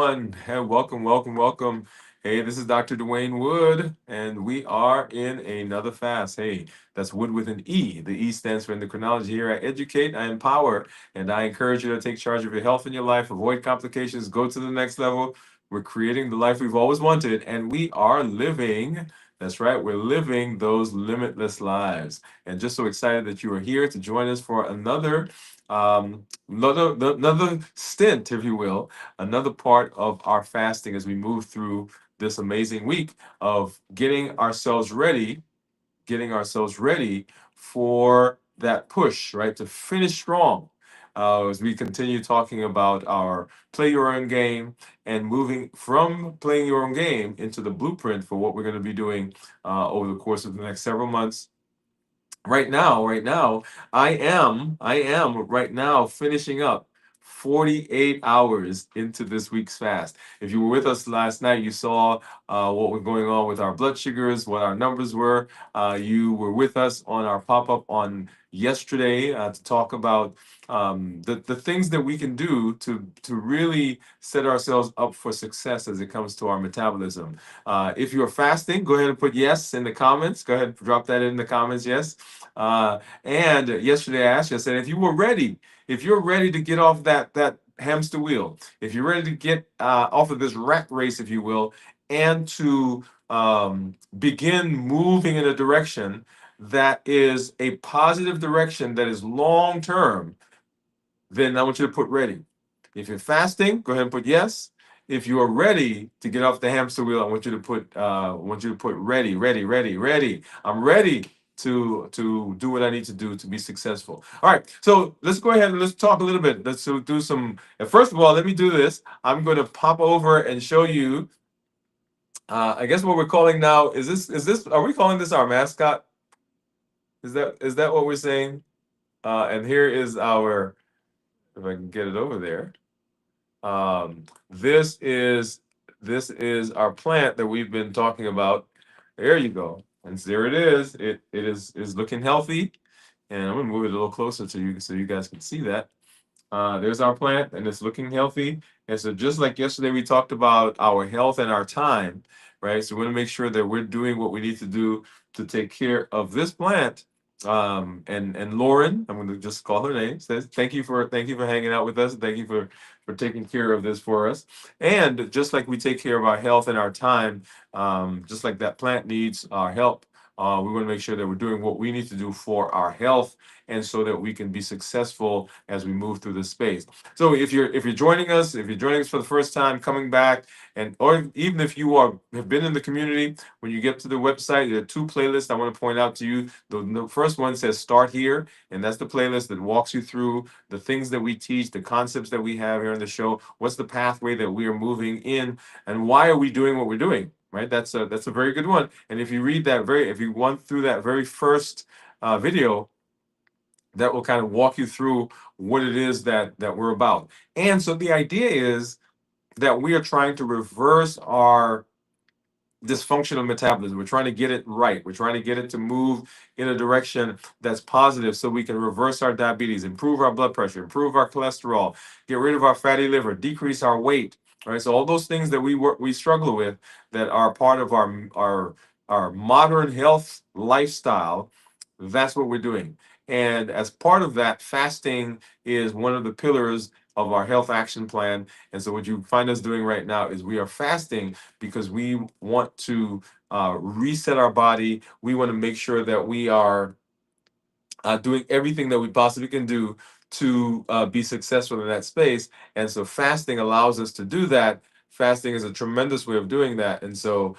everyone. Hey, welcome, welcome, welcome. Hey, this is Dr. Dwain Woode, and we are in another fast. Hey, that's Wood with an E. The E stands for endocrinology. Here I educate, I empower, and I encourage you to take charge of your health and your life, avoid complications, go to the next level. We're creating the life we've always wanted, and we are living. That's right, we're living those limitless lives. And just so excited that you are here to join us for another stint, if you will, another part of our fasting as we move through this amazing week of getting ourselves ready for that push, right? To finish strong. As we continue talking about our play your own game and moving from playing your own game into the blueprint for what we're going to be doing over the course of the next several months. Right now, I am right now finishing up 48 hours into this week's fast. If you were with us last night, you saw what was going on with our blood sugars, what our numbers were. You were with us on our pop-up on yesterday to talk about the things that we can do to really set ourselves up for success as it comes to our metabolism. If you're fasting, go ahead and put yes in the comments. Go ahead and drop that in the comments, yes. And yesterday I asked you, I said, if you're ready to get off that hamster wheel, if you're ready to get off of this rat race, if you will, and to begin moving in a direction that is a positive direction that is long term, then I want you to put ready. If you're fasting, go ahead and put yes. If you are ready to get off the hamster wheel, I want you to put ready, ready, ready, ready. I'm ready to do what I need to do to be successful. All right, so let's go ahead and let's talk a little bit. Let's do some. First of all, let me do this. I'm going to pop over and show you. I guess what we're calling now is this? Are we calling this our mascot? Is that what we're saying? And here is our. If I can get it over there. Um, this is this is our plant that we've been talking about. There you go. And there it is. It is looking healthy. And I'm gonna move it a little closer to you so you guys can see that. There's our plant, and it's looking healthy. And so, just like yesterday, we talked about our health and our time, right? So, we want to make sure that we're doing what we need to do to take care of this plant. And Lauren, I'm going to just call her name. Says thank you for hanging out with us. Thank you for taking care of this for us. And just like we take care of our health and our time, just like that plant needs our help. We want to make sure that we're doing what we need to do for our health and so that we can be successful as we move through this space. So if you're joining us for the first time, coming back, and or even if you have been in the community, when you get to the website, there are two playlists I want to point out to you. The first one says Start Here, and that's the playlist that walks you through the things that we teach, the concepts that we have here in the show. What's the pathway that we are moving in, and why are we doing what we're doing? Right, that's a very good one. And if you went through that very first video, that will kind of walk you through what it is that we're about. And so the idea is that we are trying to reverse our dysfunctional metabolism. We're trying to get it right. We're trying to get it to move in a direction that's positive so we can reverse our diabetes, improve our blood pressure, improve our cholesterol, get rid of our fatty liver, decrease our weight. Right? So all those things that we struggle with that are part of our modern health lifestyle, that's what we're doing. And as part of that, fasting is one of the pillars of our health action plan. And so what you find us doing right now is we are fasting because we want to reset our body. We want to make sure that we are doing everything that we possibly can do to be successful in that space. And so fasting allows us to do that. Fasting is a tremendous way of doing that. And so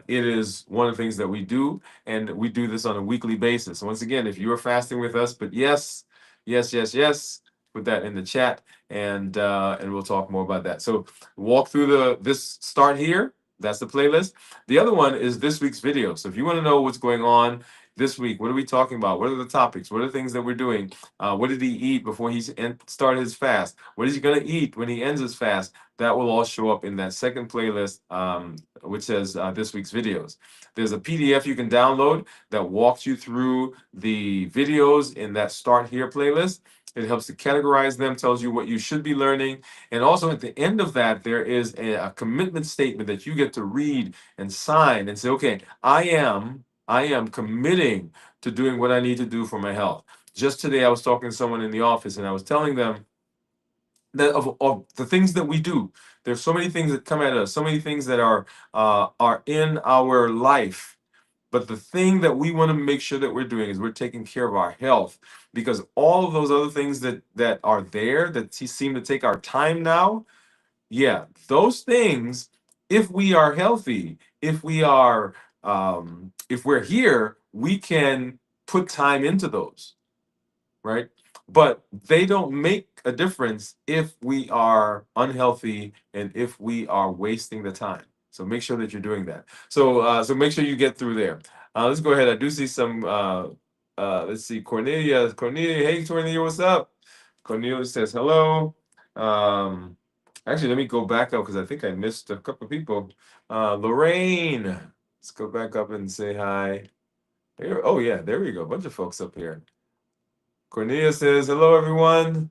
it is one of the things that we do. And we do this on a weekly basis. So once again, if you are fasting with us, but yes, yes, yes, yes, put that in the chat and we'll talk more about that. So walk through this Start Here. That's the playlist. The other one is this week's video. So if you want to know what's going on this week, what are we talking about? What are the topics? What are the things that we're doing? What did he eat before he started his fast? What is he going to eat when he ends his fast? That will all show up in that second playlist, which says this week's videos. There's a PDF you can download that walks you through the videos in that Start Here playlist. It helps to categorize them, tells you what you should be learning. And also at the end of that, there is a commitment statement that you get to read and sign and say, okay, I am committing to doing what I need to do for my health. Just today, I was talking to someone in the office and I was telling them that of the things that we do, there's so many things that come at us, so many things that are in our life, but the thing that we want to make sure that we're doing is we're taking care of our health, because all of those other things that are there that seem to take our time now, yeah, those things, if we are healthy, if we're here, we can put time into those, right? But they don't make a difference if we are unhealthy and if we are wasting the time. So make sure that you're doing that. So make sure you get through there. Let's go ahead. I do see some. Let's see, Cornelia. Cornelia, hey Cornelia, what's up? Cornelia says hello. Um, Actually, let me go back up because I think I missed a couple of people. Lorraine, let's go back up and say hi. Here, oh yeah, there we go. A bunch of folks up here. Cornelia says, hello, everyone.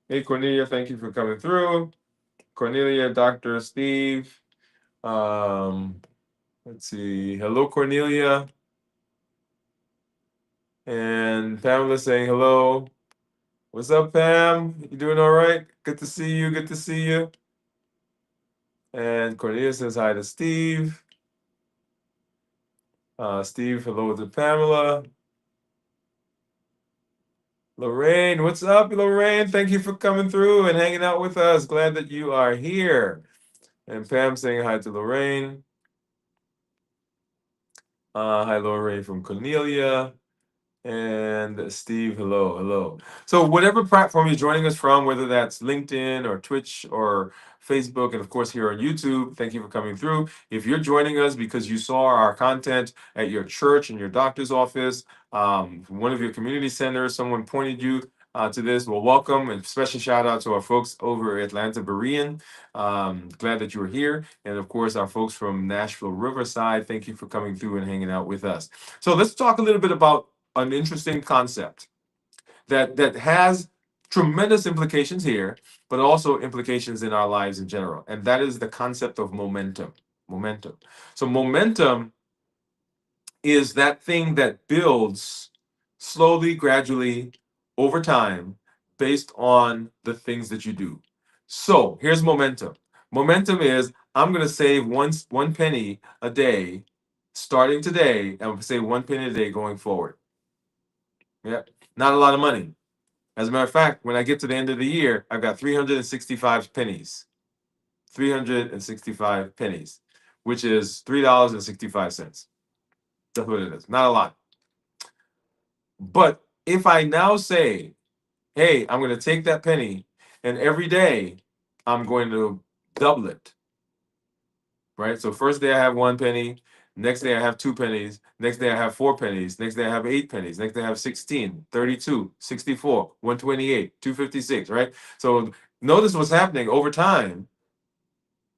Hey, Cornelia, thank you for coming through. Cornelia, Dr. Steve. Um, let's see. Hello, Cornelia. And Pamela saying hello. What's up, Pam? You doing all right? Good to see you. Good to see you. And Cornelia says hi to Steve. Steve, hello to Pamela. Lorraine, what's up, Lorraine? Thank you for coming through and hanging out with us. Glad that you are here. And Pam saying hi to Lorraine. Hi, Lorraine from Cornelia. And Steve, hello, hello. So whatever platform you're joining us from, whether that's LinkedIn or Twitch or Facebook, and of course here on YouTube, thank you for coming through. If you're joining us because you saw our content at your church, in your doctor's office, one of your community centers, someone pointed you to this, well, welcome, and special shout out to our folks over at Atlanta Berean. Glad that you were here. And of course, our folks from Nashville Riverside, thank you for coming through and hanging out with us. So let's talk a little bit about an interesting concept that has tremendous implications here, but also implications in our lives in general, and that is the concept of momentum. Momentum. So momentum is that thing that builds slowly, gradually, over time, based on the things that you do. So here's momentum. Momentum is I'm going to save one penny a day starting today, and I'm going to save one penny a day going forward. Yeah, not a lot of money. As a matter of fact, when I get to the end of the year, I've got 365 pennies. 365 pennies, which is $3.65. That's what it is. Not a lot. But if I now say, hey, I'm going to take that penny and every day I'm going to double it, right? So first day I have one penny, next day I have two pennies, next day I have four pennies, next day I have eight pennies, next day I have 16, 32, 64, 128, 256, right? So notice what's happening over time.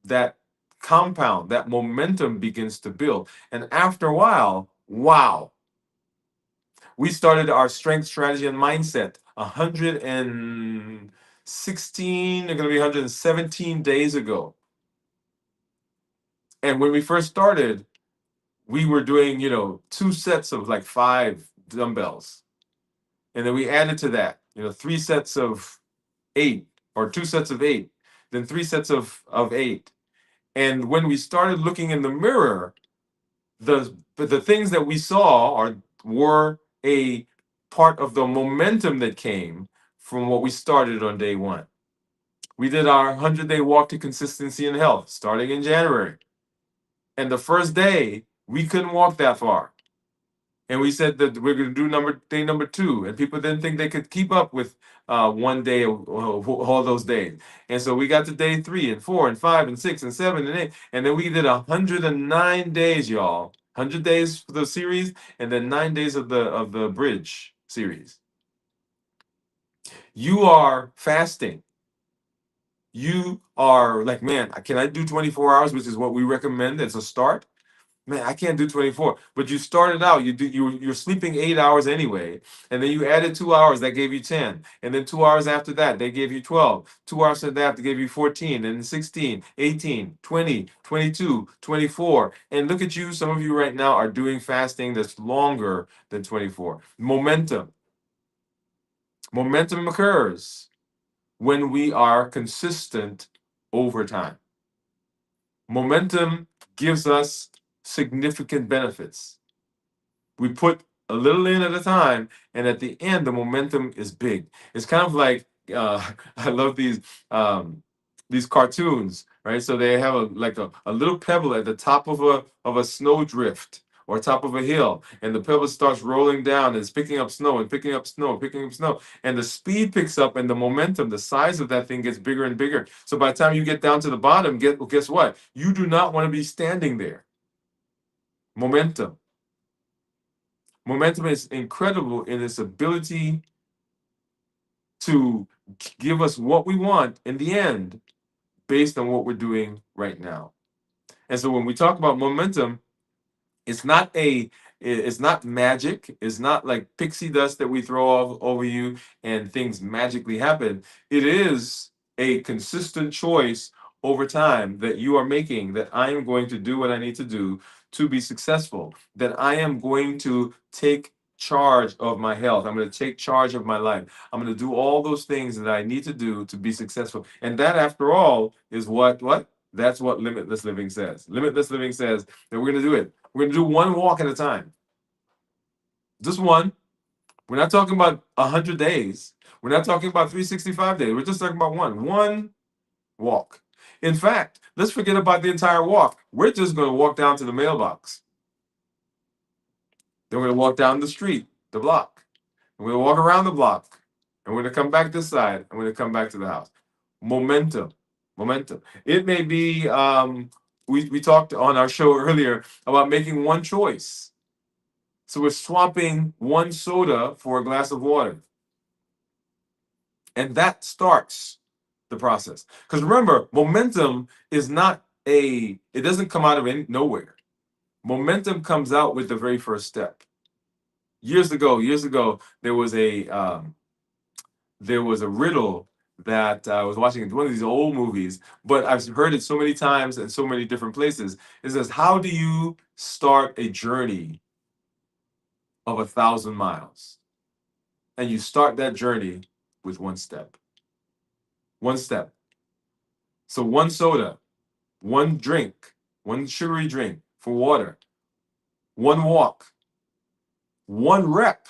That compound, that momentum begins to build. And after a while, wow, we started our strength, strategy, and mindset 116, they're going to be 117 days ago. And when we first started, we were doing, two sets of like 5 dumbbells. And then we added to that, 3 sets of 8 or 2 sets of 8, then 3 sets of 8. And when we started looking in the mirror, the things that we saw were a part of the momentum that came from what we started on day one. We did our 100-day walk to consistency and health starting in January. And the first day, we couldn't walk that far. And we said that we're going to do day number 2. And people didn't think they could keep up with one day all those days. And so we got to day 3 and 4 and 5 and 6 and 7 and 8. And then we did 109 days, y'all. 100 days for the series, and then 9 days of the bridge series. You are fasting. You are like, man, can I do 24 hours, which is what we recommend as a start? Man, I can't do 24. But you started out, you're sleeping 8 hours anyway, and then you added 2 hours, that gave you 10. And then 2 hours after that, they gave you 12. 2 hours after that, they gave you 14, and then 16, 18, 20, 22, 24. And look at you, some of you right now are doing fasting that's longer than 24. Momentum. Momentum occurs when we are consistent over time. Momentum gives us significant benefits. We put a little in at a time, and at the end, the momentum is big. It's kind of like I love these cartoons, right? So they have a little pebble at the top of a snowdrift or top of a hill, and the pebble starts rolling down and it's picking up snow and picking up snow and picking up snow, and the speed picks up and the momentum, the size of that thing gets bigger and bigger. So by the time you get down to the bottom, guess what? You do not want to be standing there. Momentum. Momentum is incredible in its ability to give us what we want in the end based on what we're doing right now. And so when we talk about momentum, it's not it's not magic. It's not like pixie dust that we throw over you and things magically happen. It is a consistent choice over time that you are making, that I am going to do what I need to do to be successful, that I am going to take charge of my health. I'm going to take charge of my life. I'm going to do all those things that I need to do to be successful. And that, after all, is what? That's what limitless living says. Limitless living says that we're going to do it. We're going to do one walk at a time. Just one. We're not talking about 100 days. We're not talking about 365 days. We're just talking about one walk. In fact, let's forget about the entire walk. We're just going to walk down to the mailbox. Then we're going to walk down the street, the block. And we're going to walk around the block. And we're going to come back this side. And we're going to come back to the house. Momentum. Momentum. It may be, we talked on our show earlier about making one choice. So we're swapping one soda for a glass of water. And that starts the process. Because remember, momentum is not it doesn't come out of nowhere. Momentum comes out with the very first step. Years ago, there was a riddle that I was watching in one of these old movies, but I've heard it so many times in so many different places. It says, how do you start a journey of 1,000 miles? And you start that journey with one step. One step. So one soda, one drink, one sugary drink for water, one walk, one rep.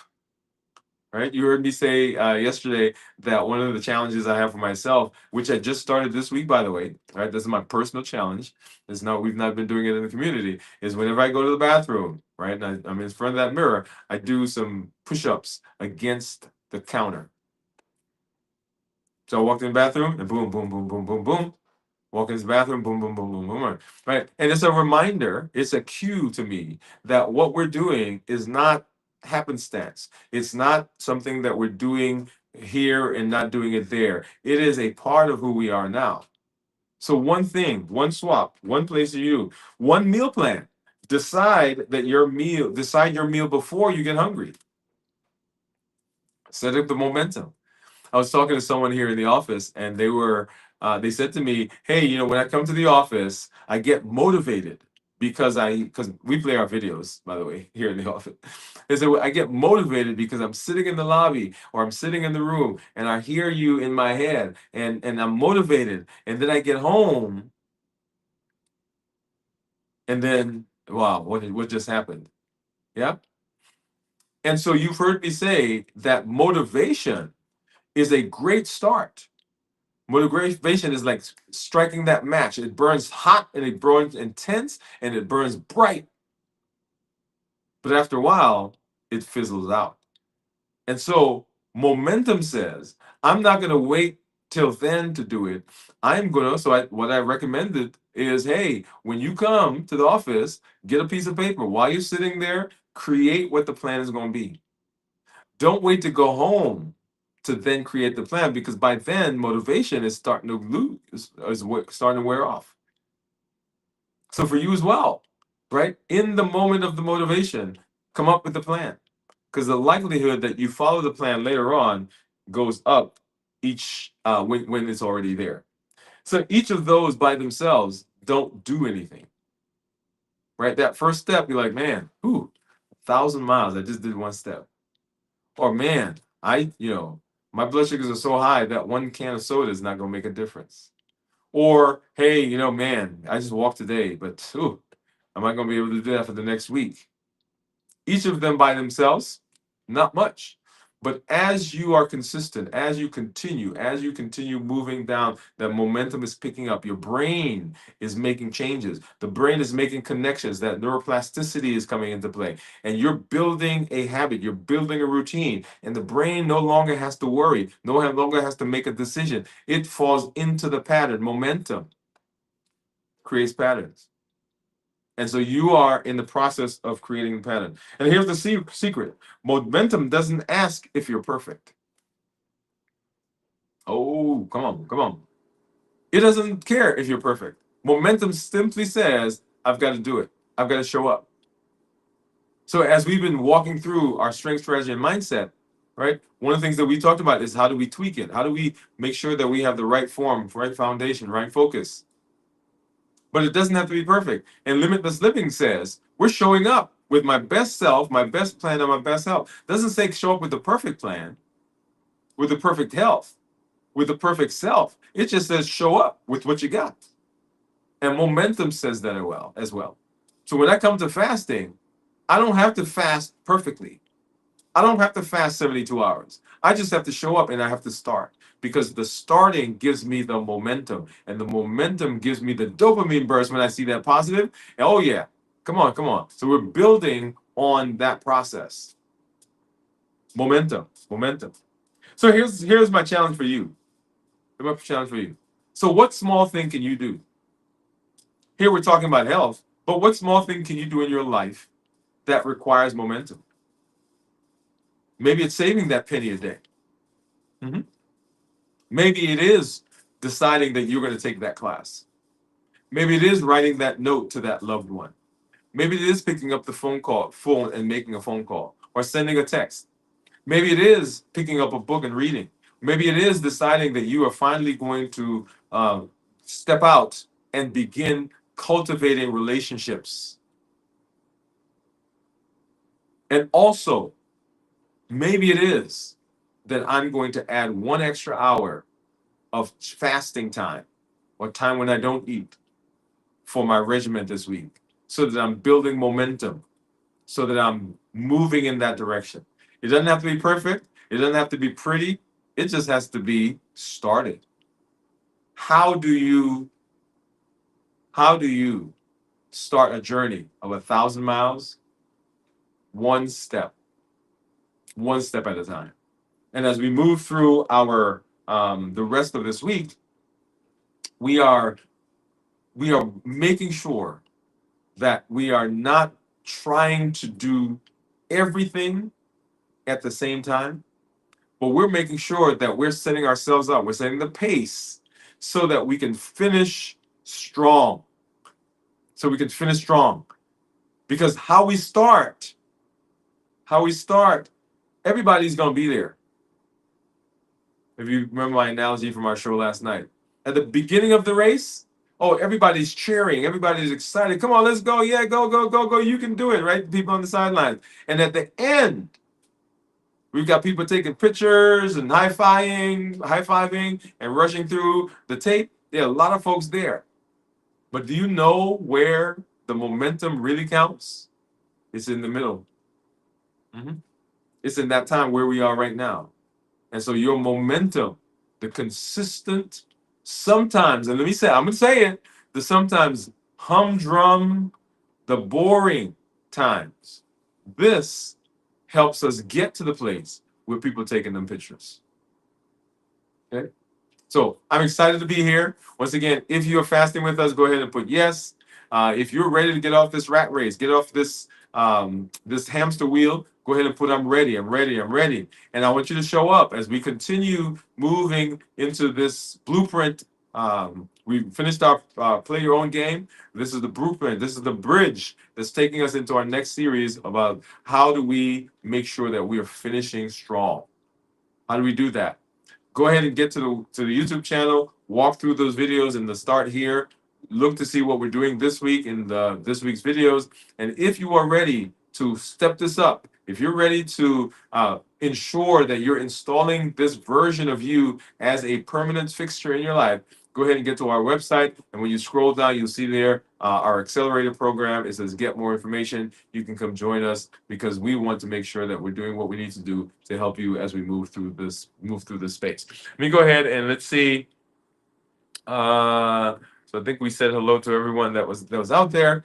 Right? You heard me say yesterday that one of the challenges I have for myself, which I just started this week, by the way, right? This is my personal challenge. We've not been doing it in the community. Is whenever I go to the bathroom, right? And I'm in front of that mirror, I do some push-ups against the counter. So I walked in the bathroom and boom, boom, boom, boom, boom, boom. Walk into the bathroom, boom, boom, boom, boom, boom. Right. And it's a reminder, it's a cue to me that what we're doing is not happenstance. It's not something that we're doing here and not doing it there. It is a part of who we are now. So one thing, one swap, one place to you, one meal plan. Decide your meal before you get hungry. Set up the momentum. I was talking to someone here in the office, and they said to me, "Hey, when I come to the office, I get motivated because we play our videos, by the way, here in the office." They said, "I get motivated because I'm sitting in the lobby or I'm sitting in the room, and I hear you in my head, and I'm motivated, and then I get home, and then wow, what just happened?" Yeah, and so you've heard me say that motivation is a great start. Motivation is like striking that match. It burns hot and it burns intense and it burns bright. But after a while, it fizzles out. And so momentum says, I'm not going to wait till then to do it. I'm going to, what I recommended is, hey, when you come to the office, get a piece of paper. While you're sitting there, create what the plan is going to be. Don't wait to go home to then create the plan, because by then motivation is starting to starting to wear off. So for you as well, right? In the moment of the motivation, come up with the plan. Because the likelihood that you follow the plan later on goes up each when it's already there. So each of those by themselves don't do anything, right? That first step, you're like, man, 1,000 miles. I just did one step. Or man, my blood sugars are so high that one can of soda is not going to make a difference. Or hey, man, I just walked today, but am I going to be able to do that for the next week? Each of them by themselves, not much. But as you are consistent, as you continue moving down, that momentum is picking up. Your brain is making changes. The brain is making connections. That neuroplasticity is coming into play. And you're building a habit. You're building a routine. And the brain no longer has to worry, no longer has to make a decision. It falls into the pattern. Momentum creates patterns. And so you are in the process of creating a pattern. And here's the secret. Momentum doesn't ask if you're perfect. Oh, come on, come on. It doesn't care if you're perfect. Momentum simply says, I've got to do it. I've got to show up. So as we've been walking through our strength, strategy, and mindset, right? One of the things that we talked about is how do we tweak it? How do we make sure that we have the right form, right foundation, right focus? But it doesn't have to be perfect. And Limitless Living says, we're showing up with my best self, my best plan, and my best health. It doesn't say show up with the perfect plan, with the perfect health, with the perfect self. It just says show up with what you got. And momentum says that as well. So when I come to fasting, I don't have to fast perfectly. I don't have to fast 72 hours. I just have to show up and I have to start because the starting gives me the momentum and the momentum gives me the dopamine burst when I see that positive. And oh yeah, come on, come on. So we're building on that process. Momentum, momentum. So here's my challenge for you. Here's my challenge for you. So what small thing can you do? Here we're talking about health, but what small thing can you do in your life that requires momentum? Maybe it's saving that penny a day. Mhm. Maybe it is deciding that you're going to take that class. Maybe it is writing that note to that loved one. Maybe it is picking up the phone and making a phone call or sending a text. Maybe it is picking up a book and reading. Maybe it is deciding that you are finally going to step out and begin cultivating relationships. And also, maybe it is that I'm going to add 1 extra hour of fasting time or time when I don't eat for my regimen this week so that I'm building momentum, so that I'm moving in that direction. It doesn't have to be perfect. It doesn't have to be pretty. It just has to be started. How do you how do you start a journey of 1,000 miles? One step at a time. And as we move through our the rest of this week, we are making sure that we are not trying to do everything at the same time, but we're making sure that we're setting ourselves up. We're setting the pace so that we can finish strong. So we can finish strong. Because how we start, everybody's going to be there. If you remember my analogy from our show last night. At the beginning of the race, everybody's cheering, everybody's excited. Come on, let's go. Yeah, go, go, go, go. You can do it, right? People on the sidelines. And at the end, we've got people taking pictures and high-fiving and rushing through the tape. There are a lot of folks there. But do you know where the momentum really counts? It's in the middle. Mhm. It's in that time where we are right now. And so your momentum, the consistent, sometimes, and I'm going to say it, the sometimes humdrum, the boring times. This helps us get to the place where people are taking them pictures. Okay? So I'm excited to be here. Once again, if you're fasting with us, go ahead and put yes. If you're ready to get off this rat race, get off this hamster wheel, go ahead and put I'm ready, I'm ready, I'm ready. And I want you to show up as we continue moving into this blueprint We finished our play your own game. This is the blueprint. This is the bridge that's taking us into our next series about how do we make sure that we are finishing strong. How do we do that? Go ahead and get to the YouTube channel, walk through those videos in the start here, look to see what we're doing this week in this week's videos. And if you are ready to step this up, if you're ready to ensure that you're installing this version of you as a permanent fixture in your life, go ahead and get to our website. And when you scroll down, you'll see there our accelerator program. It says get more information. You can come join us because we want to make sure that we're doing what we need to do to help you as we move through this space. Let me go ahead and let's see. So I think we said hello to everyone that was out there.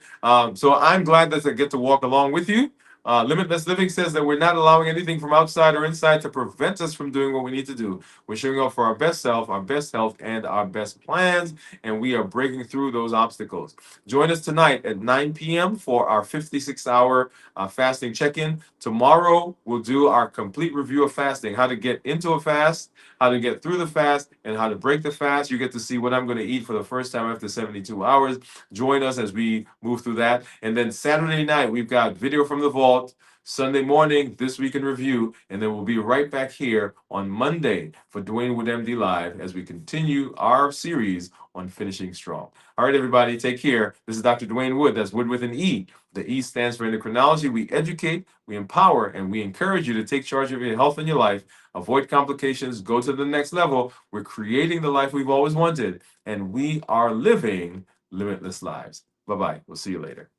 So I'm glad that I get to walk along with you. Limitless Living says that we're not allowing anything from outside or inside to prevent us from doing what we need to do. We're showing up for our best self, our best health, and our best plans, and we are breaking through those obstacles. Join us tonight at 9 p.m. for our 56-hour fasting check-in. Tomorrow, we'll do our complete review of fasting, how to get into a fast, how to get through the fast, and how to break the fast. You get to see what I'm going to eat for the first time after 72 hours. Join us as we move through that. And then Saturday night, we've got video from the vault. Sunday morning, This Week in Review, and then we'll be right back here on Monday for Dwain Woode MD Live as we continue our series on finishing strong. All right, everybody, take care. This is Dr. Dwain Woode. That's Wood with an E. The E stands for endocrinology. We educate, we empower, and we encourage you to take charge of your health and your life. Avoid complications. Go to the next level. We're creating the life we've always wanted, and we are living limitless lives. Bye-bye. We'll see you later.